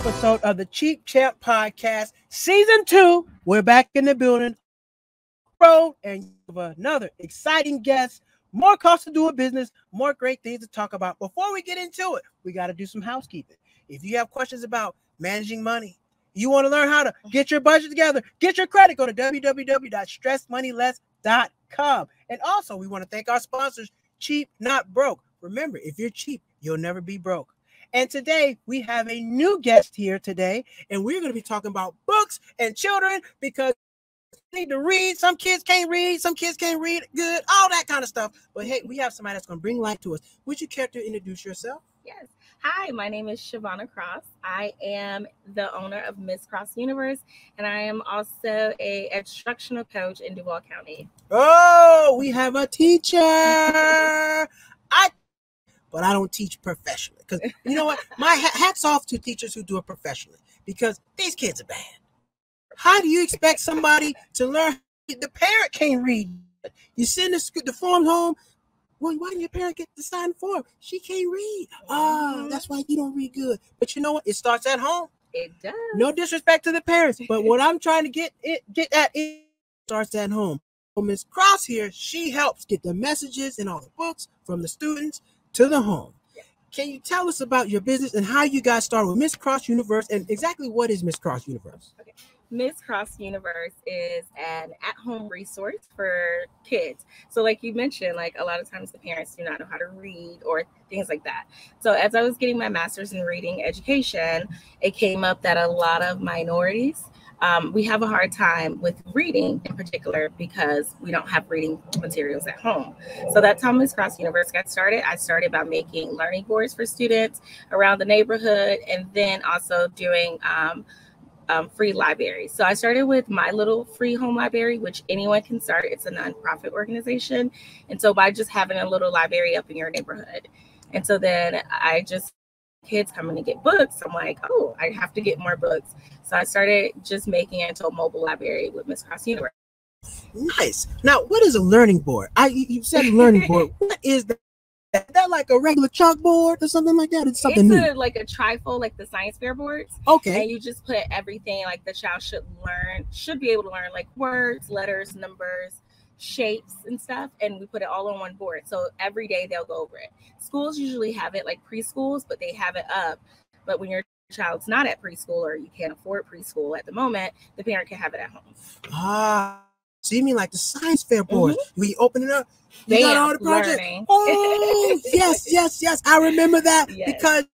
episode of the Cheap Champ Podcast, Season 2. We're back in the building, road, and you have another exciting guest. More cost to do a business, more great things to talk about. Before we get into it, we got to do some housekeeping. If you have questions about managing money, you want to learn how to get your budget together, get your credit, go to www.stressmoneyless.com. And also, we want to thank our sponsors, Cheap Not Broke. Remember, if you're cheap, you'll never be broke. And today we have a new guest here today, and we're going to be talking about books and children because they need to read. Some kids can't read, some kids can't read good, all that kind of stuff. But hey, we have somebody that's going to bring light to us. Would you care to introduce yourself? Yes. Hi, my name is Shavonna Cross. I am the owner of Miss Cross Universe, and I am also a instructional coach in Duval County. Oh, we have a teacher. But I don't teach professionally because you know what? My hats off to teachers who do it professionally because these kids are bad. How do you expect somebody to learn? The parent can't read. You send the form home. Well, why didn't your parent get to sign the form? She can't read. That's why you don't read good. But you know what? It starts at home. It does. No disrespect to the parents, but what I'm trying to get at it starts at home. Well, Miss Cross here, she helps get the messages and all the books from the students to the home. Can you tell us about your business and how you guys started with Miss Cross Universe and exactly what is Miss Cross Universe? Okay. Miss Cross Universe is an at-home resource for kids. So like you mentioned, like a lot of times the parents do not know how to read or things like that. So as I was getting my master's in reading education, it came up that a lot of minorities, we have a hard time with reading in particular because we don't have reading materials at home. So that's how Miss Cross Universe got started. I started by making learning boards for students around the neighborhood and then also doing free libraries. So I started with my little free home library, which anyone can start. It's a nonprofit organization. And so by just having a little library up in your neighborhood. And so then I just kids coming to get books. I'm like, oh, I have to get more books. So I started just making it into a mobile library with Miss Cross Universe. Nice. Now, what is a learning board? You said learning board. What is that? Is that like a regular chalkboard or something like that? It's something new. Like a trifold, like the science fair boards. Okay. And you just put everything like the child should be able to learn like words, letters, numbers, shapes and stuff, and we put it all on one board. So every day they'll go over it. Schools usually have it like preschools, but they have it up. But when your child's not at preschool or you can't afford preschool at the moment, the parent can have it at home. So you mean like the science fair board? Mm-hmm. We open it up, you got all the projects. Learning. Oh, yes. I remember that because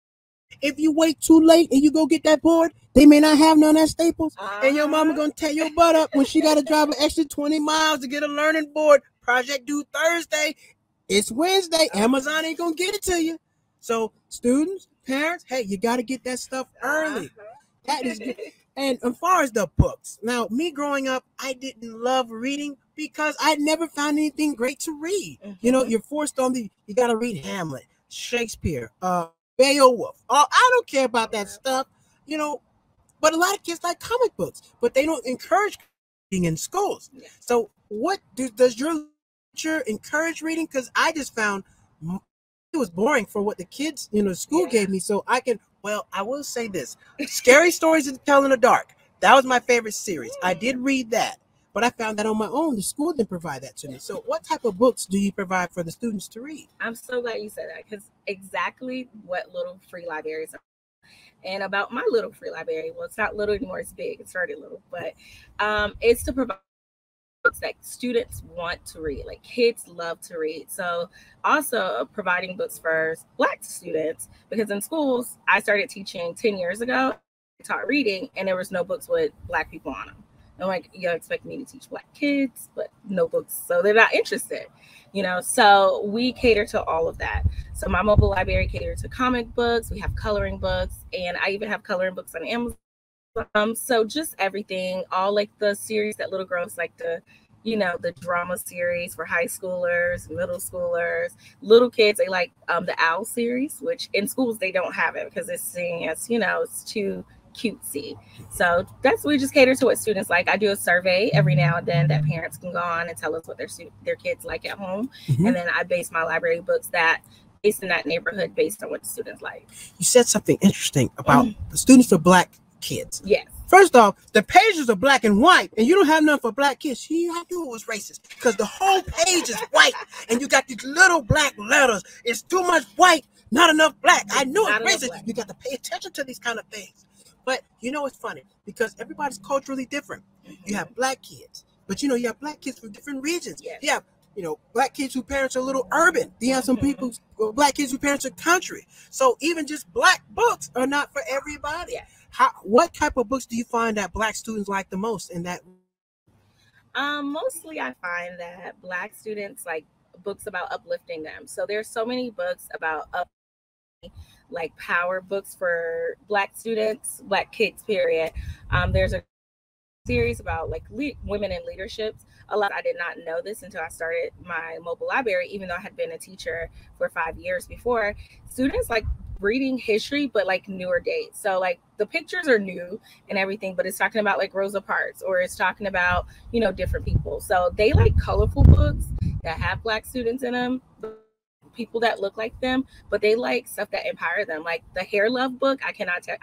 if you wait too late and you go get that board, they may not have none at Staples, and your mama gonna tear your butt up when she got to drive an extra 20 miles to get a learning board. Project due Thursday. It's Wednesday. Amazon ain't gonna get it to you. So students, parents, hey, you got to get that stuff early. That is good. And as far as the books, now me growing up, I didn't love reading because I never found anything great to read. Mm-hmm. You know, you're forced on you got to read Hamlet, Shakespeare, Beowulf. I don't care about that stuff, you know. But a lot of kids like comic books, but they don't encourage reading in schools. Yeah. So what does your teacher encourage reading? Because I just found it was boring for what the kids, school gave me. So I will say this. Scary Stories to Tell in the Dark. That was my favorite series. I did read that, but I found that on my own. The school didn't provide that to me. So what type of books do you provide for the students to read? I'm so glad you said that because exactly what little free libraries are. And about my little free library, well, it's not little anymore, it's big, it started little, but it's to provide books that students want to read, like kids love to read. So also providing books for Black students, because in schools, I started teaching 10 years ago, I taught reading, and there was no books with Black people on them. I'm like, you expect me to teach Black kids, but no books, so they're not interested, so we cater to all of that. So my mobile library caters to comic books, we have coloring books, and I even have coloring books on Amazon. So just everything, all like the series that little girls like the drama series for high schoolers, middle schoolers, little kids, they like the OWL series, which in schools they don't have it because it's seen as, it's too cutesy. So we just cater to what students like. I do a survey every now and then that parents can go on and tell us what their kids like at home. Mm-hmm. And then I base my library books that based in that neighborhood, based on what the students like. You said something interesting about the students for Black kids. Yes. First off, the pages are black and white, and you don't have none for Black kids. You knew it was racist because the whole page is white, and you got these little black letters. It's too much white, not enough black. I knew it's racist. Black. You got to pay attention to these kind of things. But you know, it's funny because everybody's culturally different. You have Black kids, but you have Black kids from different regions. Yes. You have Black kids whose parents are a little urban. You have some people, Black kids whose parents are country. So even just Black books are not for everybody. Yes. What type of books do you find that Black students like the most in that? Mostly I find that Black students like books about uplifting them. So there's so many books about like power books for Black students, Black kids, period. There's a series about like women in leadership. A lot, I did not know this until I started my mobile library, even though I had been a teacher for 5 years before. Students like reading history, but like newer dates. So like the pictures are new and everything, but it's talking about like Rosa Parks, or it's talking about, different people. So they like colorful books that have Black students in them, people that look like them, but they like stuff that empower them. Like the Hair Love book, I cannot tell.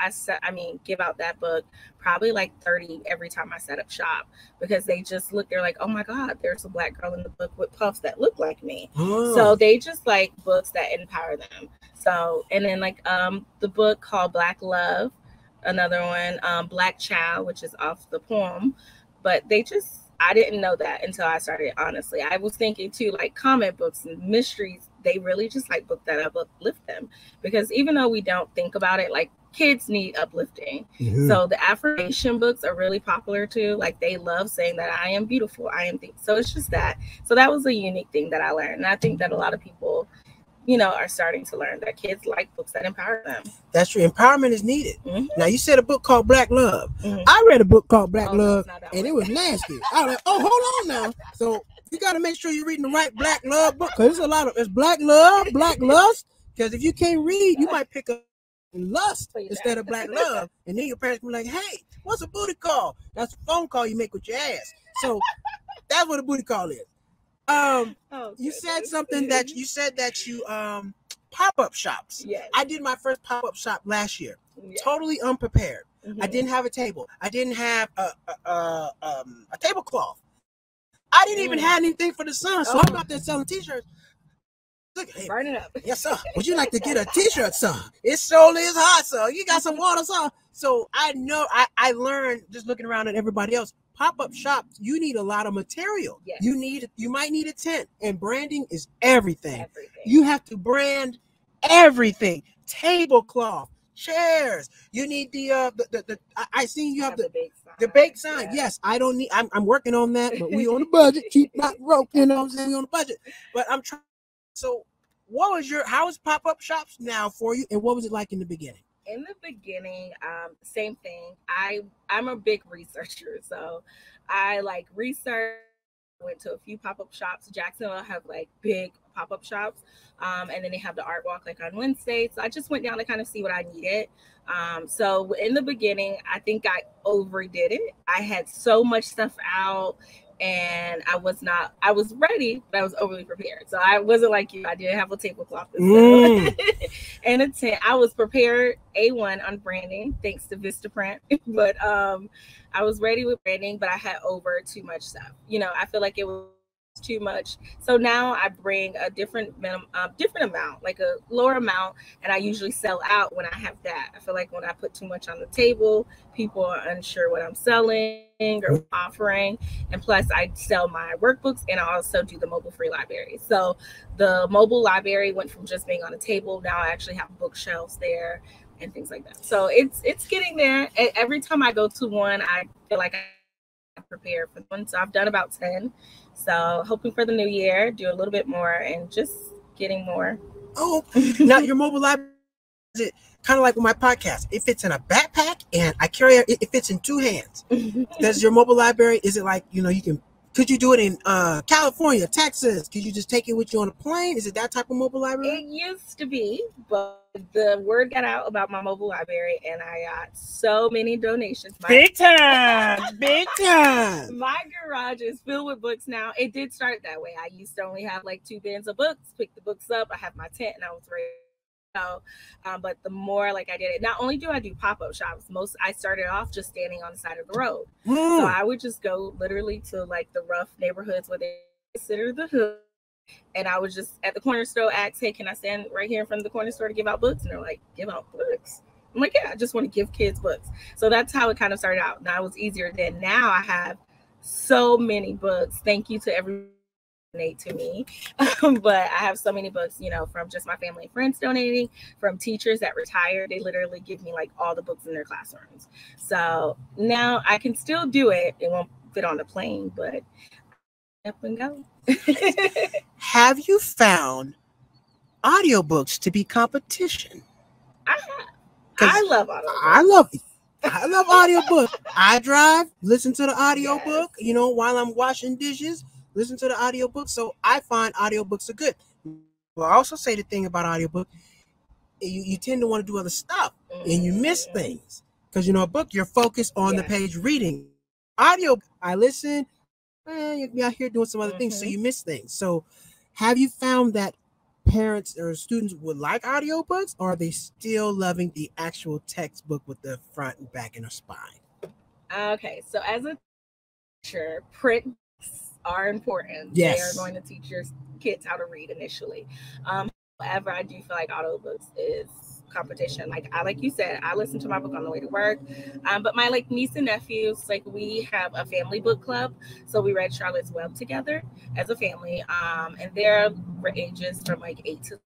Give out that book probably like 30 every time I set up shop, because they just look. They're like, oh my God, there's a Black girl in the book with puffs that look like me. So they just like books that empower them. So, and then like the book called Black Love, another one, Black Child, which is off the poem, but I didn't know that until I started, honestly. I was thinking too, like comic books and mysteries, they really just like book that uplift them, because even though we don't think about it, like kids need uplifting. So the affirmation books are really popular too. Like they love saying that I am beautiful, so it's just that. So that was a unique thing that I learned. And I think that a lot of people, are starting to learn that kids like books that empower them. That's true. Empowerment is needed. Now, you said a book called Black Love. I read a book called Black Love, and it was nasty. I was like, oh, hold on now. So you got to make sure you're reading the right Black Love book, because it's Black Love, Black Lust. Because if you can't read, you might pick up lust instead of Black Love. And then your parents will be like, hey, what's a booty call? That's a phone call you make with your ass. So that's what a booty call is. You said something that you pop-up shops. Yes. I did my first pop-up shop last year. Yes. Totally unprepared. I didn't have a table. I didn't have a tablecloth. I didn't even have anything for the sun. So I'm out there selling t-shirts. Look, hey, burn it up. Yes, sir. Would you like to get a t-shirt, sir? It surely is hot, sir. You got some water, sir? So I know I learned just looking around at everybody else. Pop-up shops, you need a lot of material. Yes. You might need a tent, and branding is everything. You have to brand everything. Tablecloth, chairs. You need I see you have the bake sign. Yeah. Yes, I don't need. I'm working on that, but we on the budget. Keep not broke. You know what I'm saying? We on the budget. But I'm trying. So, how is pop-up shops now for you, and what was it like in the beginning? In the beginning, same thing. I'm a big researcher, so I like research. Went to a few pop-up shops. Jacksonville have like big pop-up shops, and then they have the art walk like on Wednesday. So I just went down to kind of see what I needed. So in the beginning, I think I overdid it. I had so much stuff out, and I was ready, but I was overly prepared. So I wasn't like you. I didn't have a tablecloth and a tent. I was prepared A1 on branding, thanks to Vistaprint. But I was ready with branding, but I had over too much stuff. I feel like it was too much. So now I bring a different amount, like a lower amount, and I usually sell out when I have that. I feel like when I put too much on the table, people are unsure what I'm selling or offering. And plus I sell my workbooks, and I also do the mobile free library. So the mobile library went from just being on a table. Now I actually have bookshelves there and things like that. So it's getting there. Every time I go to one, I feel like I'm prepared for one. So I've done about 10. So hoping for the new year, do a little bit more and just getting more. Oh, now your mobile library, is it kind of like with my podcast? It fits in a backpack, and I carry it fits in 2 hands. Does your mobile library, is it like, you can Could you do it in California, Texas? Could you just take it with you on a plane? Is it that type of mobile library? It used to be, but the word got out about my mobile library, and I got so many donations. Big time, big time. My garage is filled with books now. It did start that way. I used to only have like 2 bins of books. Pick the books up. I have my tent, and I was ready. But the more like I did it, not only do I do pop-up shops, I started off just standing on the side of the road. So I would just go literally to like the rough neighborhoods where they consider the hood, and I would just at the corner store ask, hey, can I stand right here in front of the corner store to give out books? And they're like, give out books? I'm like, yeah, I just want to give kids books. So that's how it kind of started out. Now it was easier than now. I have so many books. Thank you to everyone to me. But I have so many books, from just my family and friends donating, from teachers that retired. They literally give me like all the books in their classrooms. So now I can still do it. It won't fit on the plane, but up and go. Have you found audiobooks to be competition? I have. I love audiobooks. I love audiobooks. I drive, listen to the audiobook, while I'm washing dishes. Listen to the audiobook. So I find audiobooks are good. Well, I also say the thing about audiobook, you tend to want to do other stuff and you miss things. Because, a book, you're focused on the page reading. Audio, I listen, you're out here doing some other things, so you miss things. So have you found that parents or students would like audiobooks, or are they still loving the actual textbook with the front and back and a spine? Okay, so as a teacher, print are important. Yes. They are going to teach your kids how to read initially. However, I do feel like audiobooks is competition. Like you said, I listen to my book on the way to work. But my niece and nephews, we have a family book club. So we read Charlotte's Web together as a family. And their ages from 8 to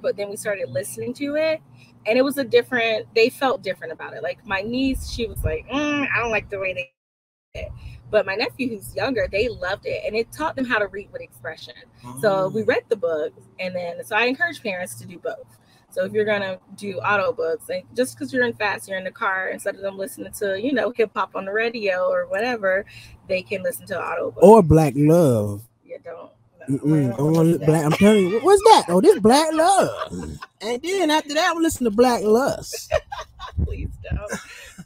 but then we started listening to it, and it was they felt different about it. Like my niece, she was like, I don't like the way they did it. But my nephew, who's younger, they loved it, and it taught them how to read with expression. So we read the book, and then so I encourage parents to do both. So if you're gonna do audiobooks, just because you're in the car, instead of them listening to hip hop on the radio or whatever, they can listen to audiobook or Black Love. Yeah, don't. I'm telling you, what's that? Oh, this Black Love, and then after that, I'm listening to Black Lust. Please don't.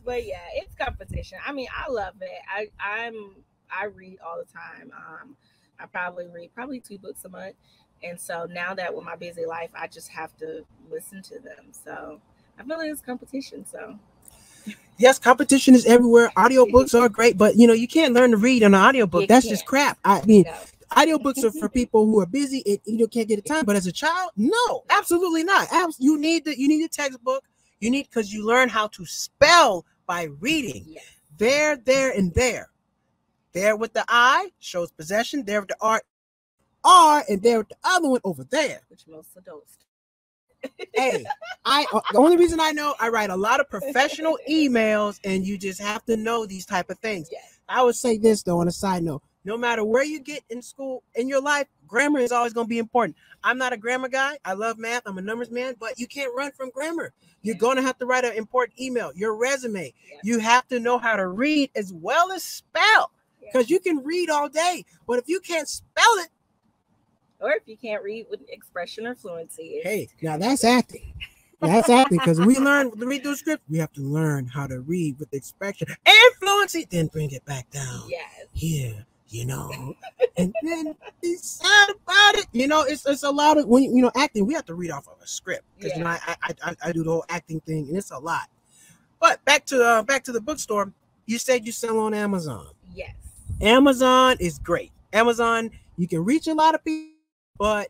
But yeah, it's competition. I mean, I love it. I read all the time. I probably read 2 books a month. And so now that with my busy life, I just have to listen to them. So I feel like it's competition. So yes, competition is everywhere. Audiobooks are great, but you can't learn to read on an audiobook. That's just crap. I mean, audiobooks are for people who are busy and can't get the time. But as a child, no, absolutely not. You need the textbook. You need, because you learn how to spell by reading. Yes. There, and there. There with the I shows possession. There with the R, and there with the other one over there. Which most adults. Hey, the only reason I know, I write a lot of professional emails, and you just have to know these type of things. Yes. I would say this though, on a side note, no matter where you get in school in your life, grammar is always going to be important. I'm not a grammar guy. I love math. I'm a numbers man, but you can't run from grammar. You're going to have to write an important email, your resume. Yeah. You have to know how to read as well as spell, because you can read all day, but if you can't spell it, or if you can't read with expression or fluency. Hey, now that's acting. That's acting, because we learn to read through script. We have to learn how to read with expression and fluency, then bring it back down. Yes. Here. And then be sad about it. It's a lot of, when acting, we have to read off of a script, because I do the whole acting thing, and it's a lot. But back to the bookstore. You said you sell on Amazon. Yes. Amazon is great. Amazon, you can reach a lot of people, but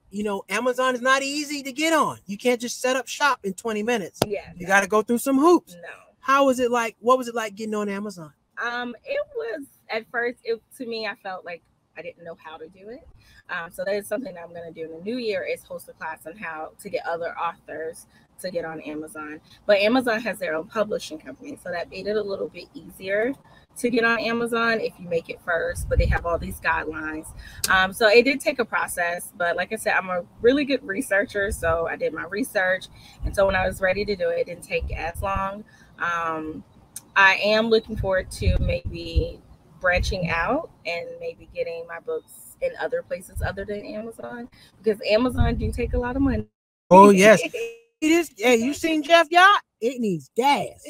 Amazon is not easy to get on. You can't just set up shop in 20 minutes. Yeah. You got to go through some hoops. No. How was it like? What was it like getting on Amazon? It was, at first, to me, I felt like I didn't know how to do it. So that is something that I'm going to do in the new year, is host a class on how to get other authors to get on Amazon. But Amazon has their own publishing company, so that made it a little bit easier to get on Amazon if you make it first, but they have all these guidelines. So it did take a process, but like I said, I'm a really good researcher, so I did my research. And so when I was ready to do it, it didn't take as long. I am looking forward to maybe branching out and maybe getting my books in other places other than Amazon, because Amazon do take a lot of money. Oh yes, it is. Yeah, you seen Jeff Yacht? It needs gas.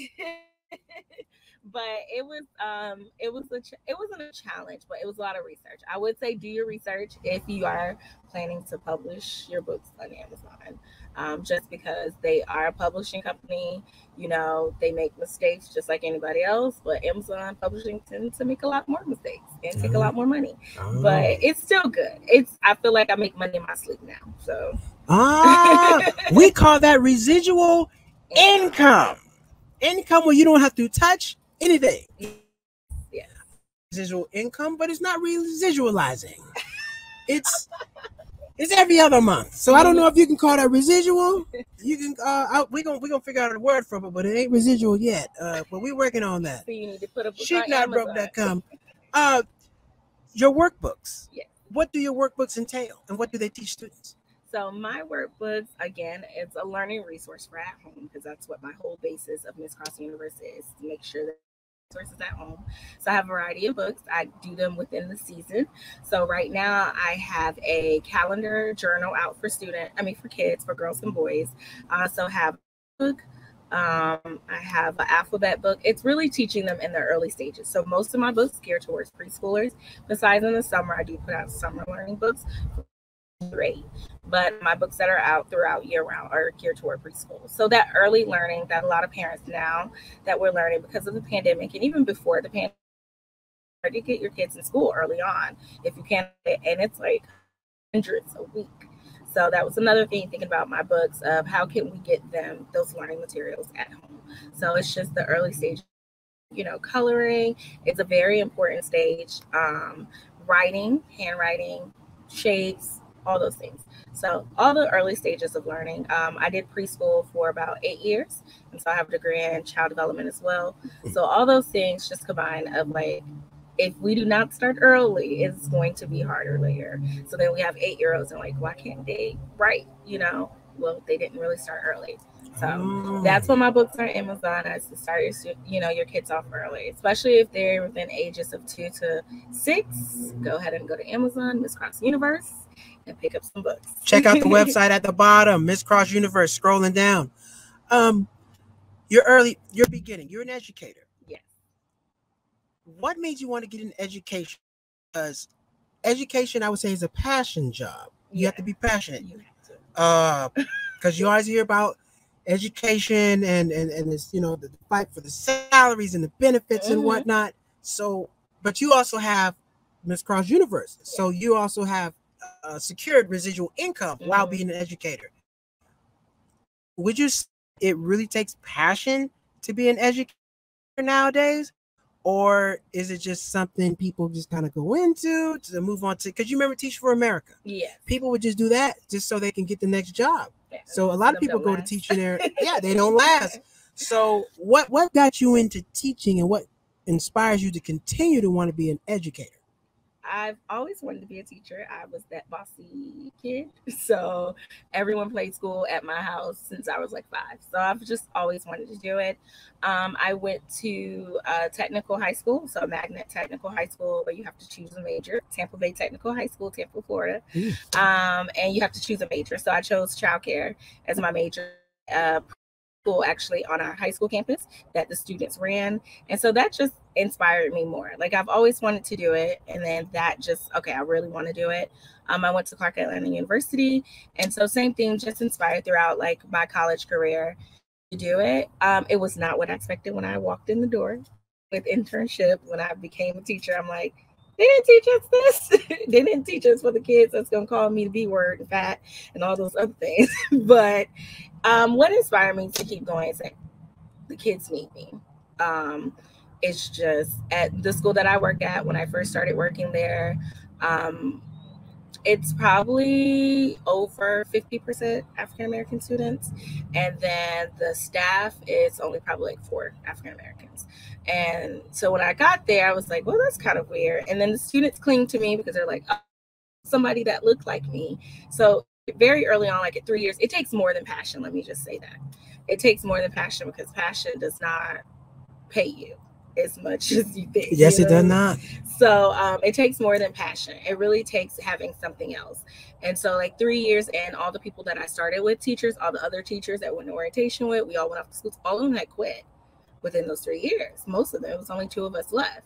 But it wasn't a challenge, but it was a lot of research. I would say do your research if you are planning to publish your books on Amazon, just because they are a publishing company. They make mistakes just like anybody else, but Amazon publishing tends to make a lot more mistakes and take a lot more money. But it's still good. I feel like I make money in my sleep now. So we call that residual income. Income where you don't have to touch anything. Yeah. Residual income, but it's not residualizing. It's every other month. So I don't know if you can call that residual. You can we're gonna figure out a word for it, but it ain't residual yet. But we're working on that. So you need to put up Sheetnotbroke.com. Your workbooks. Yeah. What do your workbooks entail, and what do they teach students? So my workbooks, again, it's a learning resource for at home, because that's what my whole basis of Miss Cross Universe is, to make sure that resources at home. So I have a variety of books. I do them within the season. So right now I have a calendar journal out for kids, for girls and boys. I also have a book. I have an alphabet book. It's really teaching them in the early stages. So most of my books geared towards preschoolers. Besides, in the summer, I do put out summer learning books. Great, but my books that are out throughout year round are geared toward preschool. So that early learning that a lot of parents now that we're learning because of the pandemic, and even before the pandemic, to get your kids in school early on if you can, and it's like hundreds a week. So that was another thing, thinking about my books, of how can we get them those learning materials at home. So it's just the early stage, coloring. It's a very important stage. Writing, handwriting, shapes, all those things. So all the early stages of learning. I did preschool for about 8 years, and so I have a degree in child development as well. So all those things just combine of like, if we do not start early, it's going to be harder later. So then we have 8-year-olds and like, why can't they write? Well, they didn't really start early. So that's what my books are on Amazon, as to start your kids off early, especially if they're within ages of 2 to 6. Go ahead and go to Amazon, Miss Cross Universe, and pick up some books. Check out the website at the bottom, Miss Cross Universe, scrolling down. Your beginning, you're an educator. Yes. What made you want to get into education? Because education, I would say, is a passion job. You have to be passionate. You have to. Because you always hear about education and this, the fight for the salaries and the benefits and whatnot. So, but you also have Miss Cross Universe. So you also have secured residual income while being an educator. Would you say it really takes passion to be an educator nowadays? Or is it just something people just kind of go into to move on to? Because you remember Teach for America. Yeah. People would just do that just so they can get the next job. Yeah, so a lot of people go to teaching there. Yeah, they don't last. So what got you into teaching, and what inspires you to continue to want to be an educator? I've always wanted to be a teacher. I was that bossy kid. So everyone played school at my house since I was like 5. So I've just always wanted to do it. I went to technical high school, so Magnet Technical High School, where you have to choose a major. Tampa Bay Technical High School, Tampa, Florida. And you have to choose a major. So I chose childcare as my major. School actually on our high school campus that the students ran, and so that just inspired me more. Like, I've always wanted to do it, and then that just, okay, I really want to do it. I went to Clark Atlanta University, and so same thing, just inspired throughout like my college career to do it. It was not what I expected when I walked in the door with internship. When I became a teacher, I'm like, they didn't teach us this. They didn't teach us for the kids that's gonna call me the B word and fat and all those other things. But what inspired me to keep going is that the kids need me. It's just at the school that I work at, when I first started working there, it's probably over 50% African-American students. And then the staff is only probably like 4 African-Americans. And so when I got there, I was like, well, that's kind of weird. And then the students cling to me because they're like, oh, somebody that looked like me. So very early on, like at 3 years, it takes more than passion. Let me just say that. It takes more than passion, because passion does not pay you. as much as you think. Yes, it does not. So it takes more than passion. It really takes having something else. And so like 3 years and all the people that I started with, teachers, all the other teachers that went to orientation with, we all went off to school. All of them had quit within those 3 years. Most of them, it was only 2 of us left.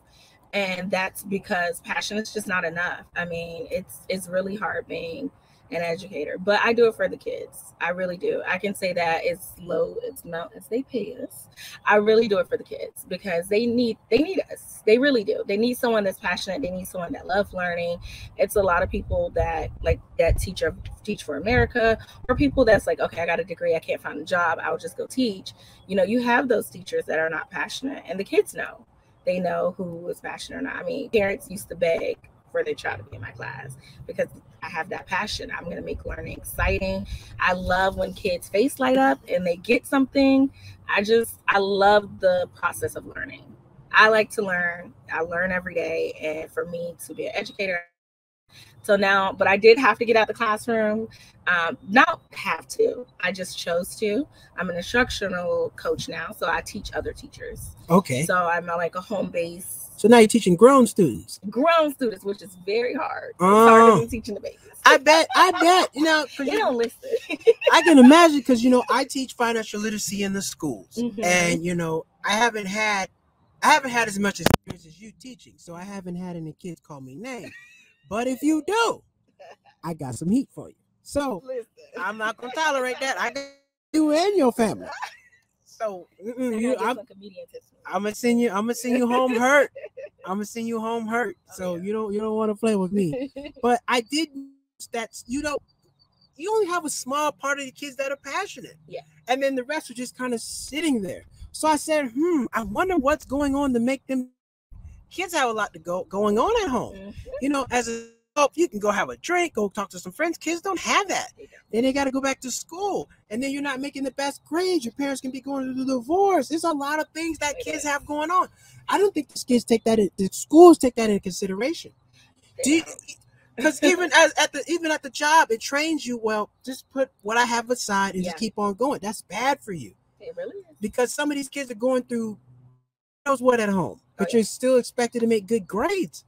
And that's because passion is just not enough. I mean, it's really hard being an educator, but I do it for the kids. I really do. I can say that it's low, it's mountains, they pay us. I really do it for the kids because they need us. They really do. They need someone that's passionate. They need someone that loves learning. It's a lot of people that like that teach for America, or people that's like, okay, I got a degree, I can't find a job, I'll just go teach. You know, you have those teachers that are not passionate, and the kids know. They know who is passionate or not. I mean, parents used to beg for their child to be in my class because I have that passion. I'm going to make learning exciting. I love when kids' face light up and they get something. I love the process of learning. I like to learn. I learn every day. And for me to be an educator, so now, but I did have to get out the classroom. Not have to. I just chose to. I'm an instructional coach now, so I teach other teachers. Okay. So I'm like a home base. So now you're teaching grown students. Grown students, which is very hard. It's harder than teaching the babies. I bet. You know, they don't listen. I can imagine because you know I teach financial literacy in the schools, Mm-hmm. and you know I haven't had as much experience as you teaching, so I haven't had any kids call me names. But if you do, I got some heat for you. So listen. I'm not gonna tolerate that. I got you and your family. So I'm gonna send you home hurt. I'm gonna send you home hurt. So you don't want to play with me. But I did that. You only have a small part of the kids that are passionate. Yeah. And then the rest are just kind of sitting there. So I said, I wonder what's going on to make them. Kids have a lot going on at home. Mm-hmm. You know, as a adult, you can go have a drink, go talk to some friends. Kids don't have that. Then they got to go back to school, and then you're not making the best grades. Your parents can be going through the divorce. There's a lot of things that kids have going on. I don't think the schools take that into consideration. Because even at the job, it trains you. Well, just put what I have aside and just keep on going. That's bad for you. It really is. Because some of these kids are going through knows what at home, but you're still expected to make good grades.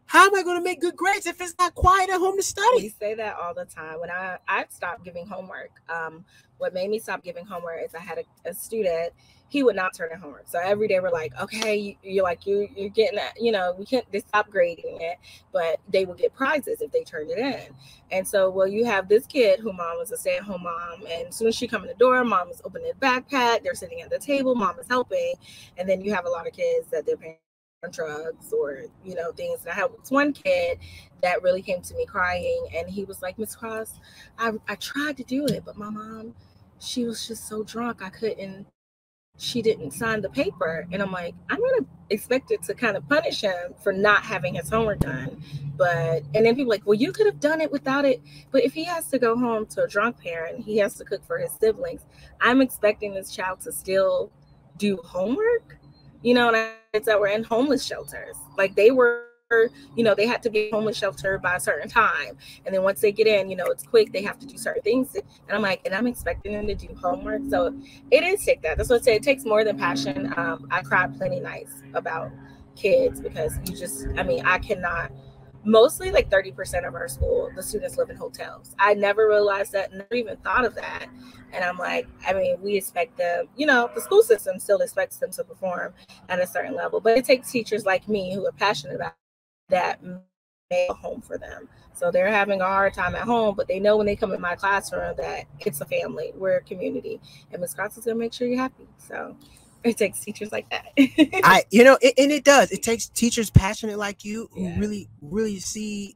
How am I going to make good grades if it's not quiet at home to study? We say that all the time. When I stopped giving homework, what made me stop giving homework is I had a student. He would not turn in homework. So every day we're like, okay, you're getting that, they stop grading it, but they will get prizes if they turned it in. And so, you have this kid who mom was a stay-at-home mom, and as soon as she come in the door, mom is opening the backpack, they're sitting at the table, mom is helping, and then you have a lot of kids that their parents on drugs or things. And I had this one kid that really came to me crying, and he was like, Miss Cross, I tried to do it, but my mom, she was just so drunk, she didn't sign the paper. And I'm like, I'm gonna expect it to kind of punish him for not having his homework done. And then people like, well, you could have done it without it. But if he has to go home to a drunk parent, he has to cook for his siblings, I'm expecting this child to still do homework. And it's that we're in homeless shelters. Like they were, they had to be homeless shelter by a certain time. And then once they get in, it's quick. They have to do certain things. And I'm like, and I'm expecting them to do homework. So it is take that. That's what I say. It takes more than passion. I cried plenty nights about kids because I cannot. Mostly like 30% of our school, the students live in hotels. I never realized that, never even thought of that. And I'm like, we expect them, the school system still expects them to perform at a certain level, but it takes teachers like me who are passionate about that make a home for them. So they're having a hard time at home, but they know when they come in my classroom that it's a family, we're a community, and Ms. Cross is gonna make sure you're happy. So it takes teachers like that. And it does. It takes teachers passionate like you who really see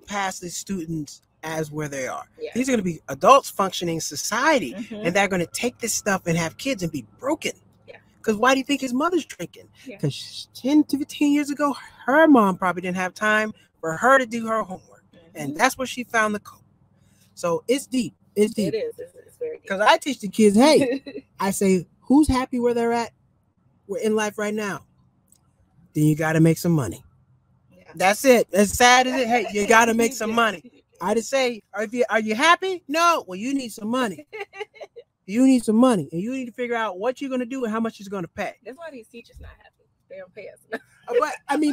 past the students as where they are. Yeah. These are going to be adults functioning in society, and they're going to take this stuff and have kids and be broken. Yeah. Because why do you think his mother's drinking? Because 10 to 15 years ago, her mom probably didn't have time for her to do her homework, and that's where she found the code. So it's deep. It's deep. It is. It's very deep. Because I teach the kids, hey, I say, who's happy where they're at? We're in life right now. Then you got to make some money. Yeah. That's it. As sad as it, hey, you got to make some money. I just say, are you happy? No. Well, you need some money. You need some money, and you need to figure out what you're going to do and how much it's going to pay. That's why these teachers not happy. They don't pay us.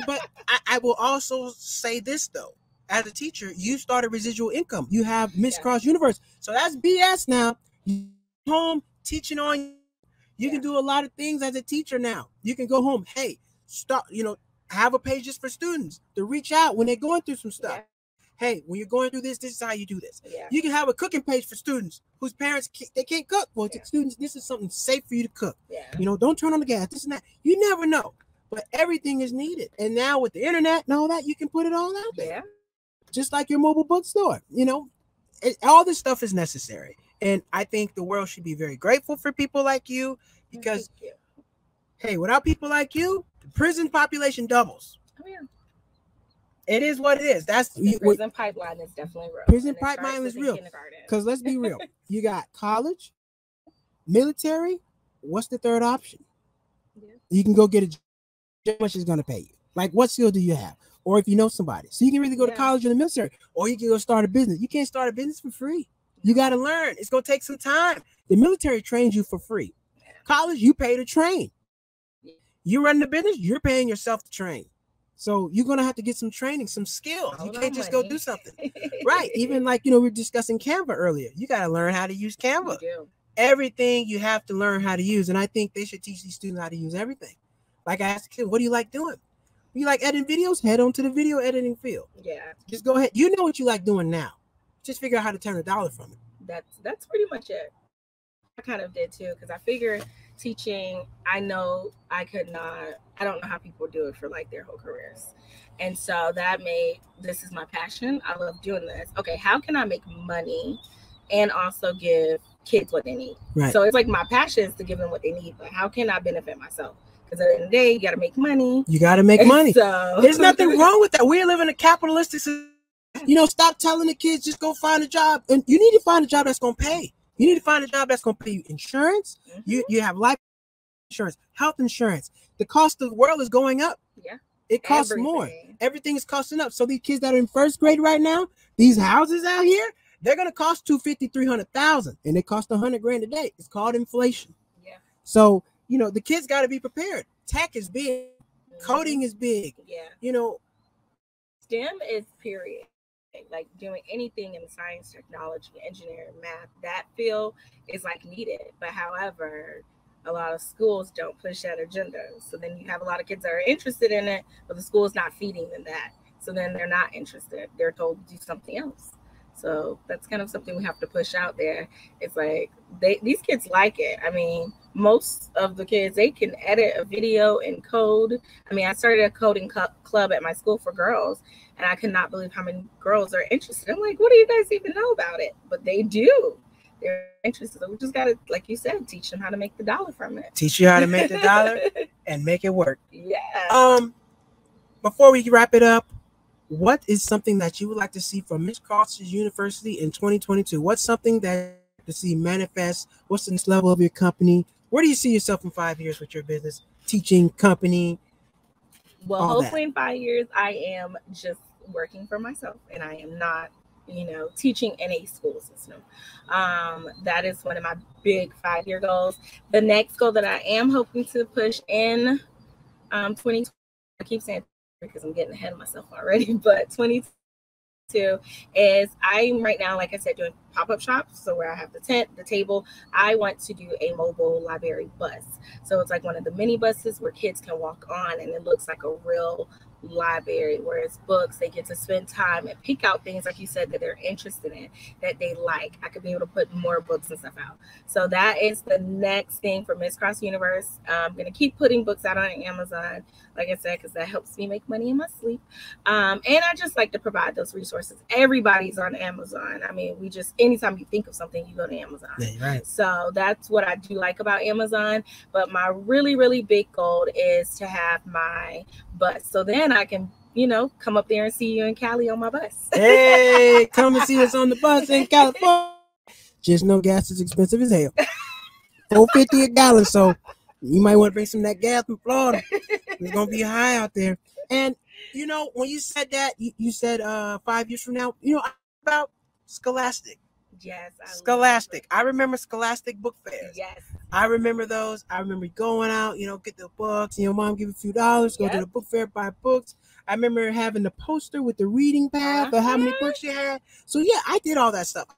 But I will also say this though. As a teacher, you started residual income. You have Miss Cross Universe. So that's BS now. You home teaching on. You can do a lot of things as a teacher now. You can go home. Hey, stop. Have a page just for students to reach out when they're going through some stuff. Hey, when you're going through this is how you do this. You can have a cooking page for students whose parents they can't cook. Well, students, this is something safe for you to cook. Don't turn on the gas. This and that. You never know. But everything is needed. And now with the internet and all that, you can put it all out there. Just like your mobile bookstore. All this stuff is necessary. And I think the world should be very grateful for people like you because, hey, without people like you, the prison population doubles. It is what it is. That's the prison pipeline is definitely real. Prison pipeline is real. Because let's be real. You got college, military. What's the third option? You can go get a job. How much is going to pay you? Like, what skill do you have? Or if you know somebody. So you can really go to college or the military. Or you can go start a business. You can't start a business for free. You got to learn. It's going to take some time. The military trains you for free. College, you pay to train. You run the business, you're paying yourself to train. So you're going to have to get some training, some skills. You can't just go do something. Right. Even like, we were discussing Canva earlier. You got to learn how to use Canva. Everything you have to learn how to use. And I think they should teach these students how to use everything. Like I asked the kid, what do you like doing? You like editing videos? Head on to the video editing field. Just go ahead. You know what you like doing now. Just figure out how to turn $1 from it. That's pretty much it. I kind of did too, because I figured teaching, I know I don't know how people do it for like their whole careers. And so this is my passion. I love doing this. Okay, how can I make money and also give kids what they need? Right. So it's like my passion is to give them what they need, but how can I benefit myself? Because at the end of the day, you got to make money. You got to make money. So there's nothing wrong with that. We live in a capitalistic system. Stop telling the kids, just go find a job. And you need to find a job that's going to pay. You need to find a job that's going to pay you insurance. You have life insurance, health insurance. The cost of the world is going up. It costs more. Everything is costing up. So these kids that are in first grade right now, these houses out here, they're going to cost $250,000, $300,000, and they cost $100,000 a day. It's called inflation. So, the kids got to be prepared. Tech is big. Coding is big. STEM is period. Like doing anything in science, technology, engineering, math, that field is like needed. But however, a lot of schools don't push that agenda. So then you have a lot of kids that are interested in it, but the school is not feeding them that. So then they're not interested. They're told to do something else. So that's kind of something we have to push out there. It's like these kids like it. I mean, most of the kids, they can edit a video and code. I mean, I started a coding club at my school for girls, and I could not believe how many girls are interested. I'm like, what do you guys even know about it? But they do. They're interested. So we just got to, like you said, teach them how to make the dollar from it. Teach you how to make the dollar and make it work. Before we wrap it up, what is something that you would like to see from Miss Cross's University in 2022? What's something that to see manifest? What's the next level of your company? Where do you see yourself in 5 years with your business, teaching, company? Well, hopefully in 5 years, I am just working for myself and I am not, teaching in a school system. That is one of my big 5-year goals. The next goal that I am hoping to push in 2020, I keep saying because I'm getting ahead of myself already, but 2022 is I'm right now, like I said, doing pop-up shops. So where I have the tent, the table, I want to do a mobile library bus. So it's like one of the mini buses where kids can walk on and it looks like a real library where it's books. They get to spend time and pick out things, like you said, that they're interested in, that they like. I could be able to put more books and stuff out. So that is the next thing for Miss Cross Universe. I'm going to keep putting books out on Amazon, like I said, because that helps me make money in my sleep. And I just like to provide those resources. Everybody's on Amazon. I mean, anytime you think of something, you go to Amazon. Yeah, right. So that's what I do like about Amazon. But my really, really big goal is to have my bus. So then I can, come up there and see you in Cali on my bus. Hey, come and see us on the bus in California. Just know gas is expensive as hell. $4.50 a gallon. So you might want to bring some of that gas from Florida. It's going to be high out there. And, when you said that, you said 5 years from now, about Scholastic. Yes. Scholastic. I remember Scholastic book fairs. Yes. I remember those. I remember going out, get the books, and your mom give you a few dollars, go to the book fair, buy books. I remember having the poster with the reading pad for how many books you had. So yeah, I did all that stuff.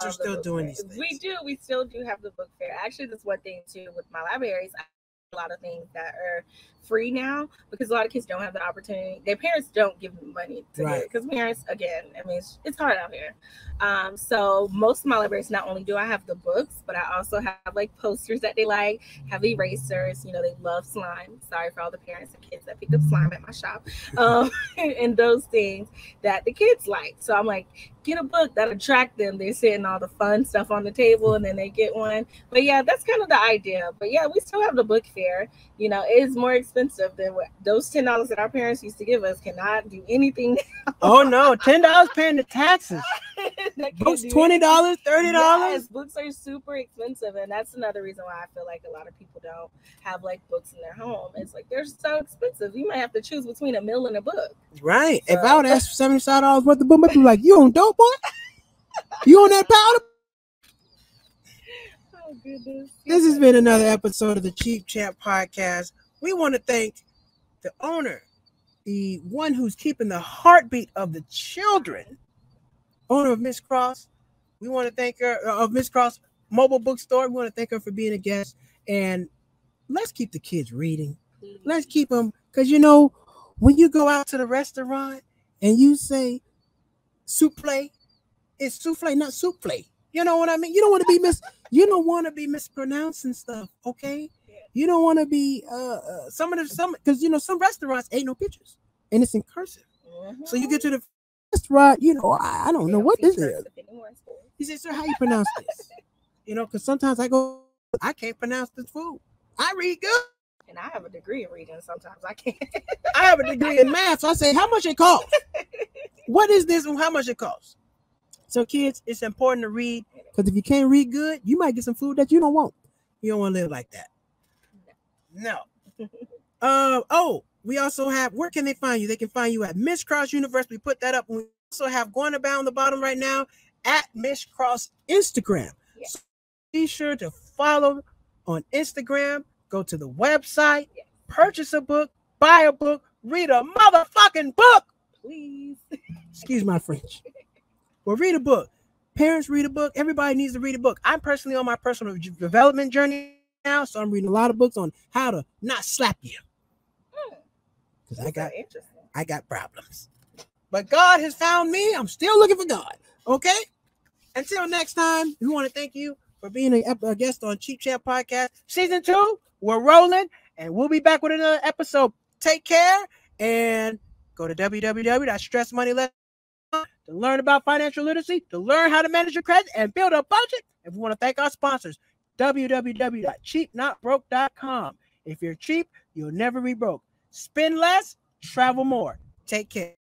We're still doing these things. We still do have the book fair. Actually, that's one thing too with my libraries. I have a lot of things that are free now because a lot of kids don't have the opportunity. Their parents don't give them money to get it because parents, again, I mean, it's hard out here. So most of my libraries, not only do I have the books, but I also have like posters that they like, have erasers. They love slime. Sorry for all the parents and kids that picked up slime at my shop, and those things that the kids like. So I'm like, get a book that attract them. They're sitting all the fun stuff on the table, and then they get one. But yeah, that's kind of the idea. But yeah, we still have the book fair. It is more expensive than what those $10 that our parents used to give us cannot do anything now. Oh no, $10 paying the taxes. Books $20, $30. Yes, books are super expensive, and that's another reason why I feel like a lot of people don't have like books in their home. It's like they're so expensive. You might have to choose between a meal and a book. Right. So, if I would ask for $75 worth of book, I'd be like, "You on dope, boy? You on that powder?" Oh goodness. This has been another episode of the Cheap Chat Podcast. We want to thank the owner, the one who's keeping the heartbeat of the children, owner of Miss Cross. We want to thank her, of Miss Cross Mobile Bookstore. We want to thank her for being a guest. And let's keep the kids reading. Let's keep them, because when you go out to the restaurant and you say souffle, it's souffle, not souffle. You know what I mean? You don't want to be mispronouncing stuff, okay? You don't want to be because some restaurants ain't no pictures and it's in cursive. Mm-hmm. So you get to the restaurant, I don't know what this is. He said, "Sir, how you pronounce this?" Because sometimes I can't pronounce this food. I read good. And I have a degree in reading. Sometimes I can't. I have a degree in math. So I say, how much it costs? What is this and how much it costs? So kids, it's important to read, because if you can't read good, you might get some food that you don't want. You don't want to live like that. No. We also have, where can they find you? They can find you at Miss Cross University. We put that up. We also have Going About on the bottom right now at Miss Cross Instagram. Yes. So be sure to follow on Instagram. Go to the website, purchase a book, buy a book, read a motherfucking book. Please. Excuse my French. Well, read a book. Parents, read a book. Everybody needs to read a book. I'm personally on my personal development journey now, so I'm reading a lot of books on how to not slap you. Because I got problems. But God has found me. I'm still looking for God. Okay? Until next time, we want to thank you for being a guest on Cheap Chat Podcast. Season 2, we're rolling, and we'll be back with another episode. Take care, and go to www.stressmoneyless.com to learn about financial literacy, to learn how to manage your credit, and build a budget. And we want to thank our sponsors, www.cheapnotbroke.com. If you're cheap, you'll never be broke. Spend less, travel more. Take care.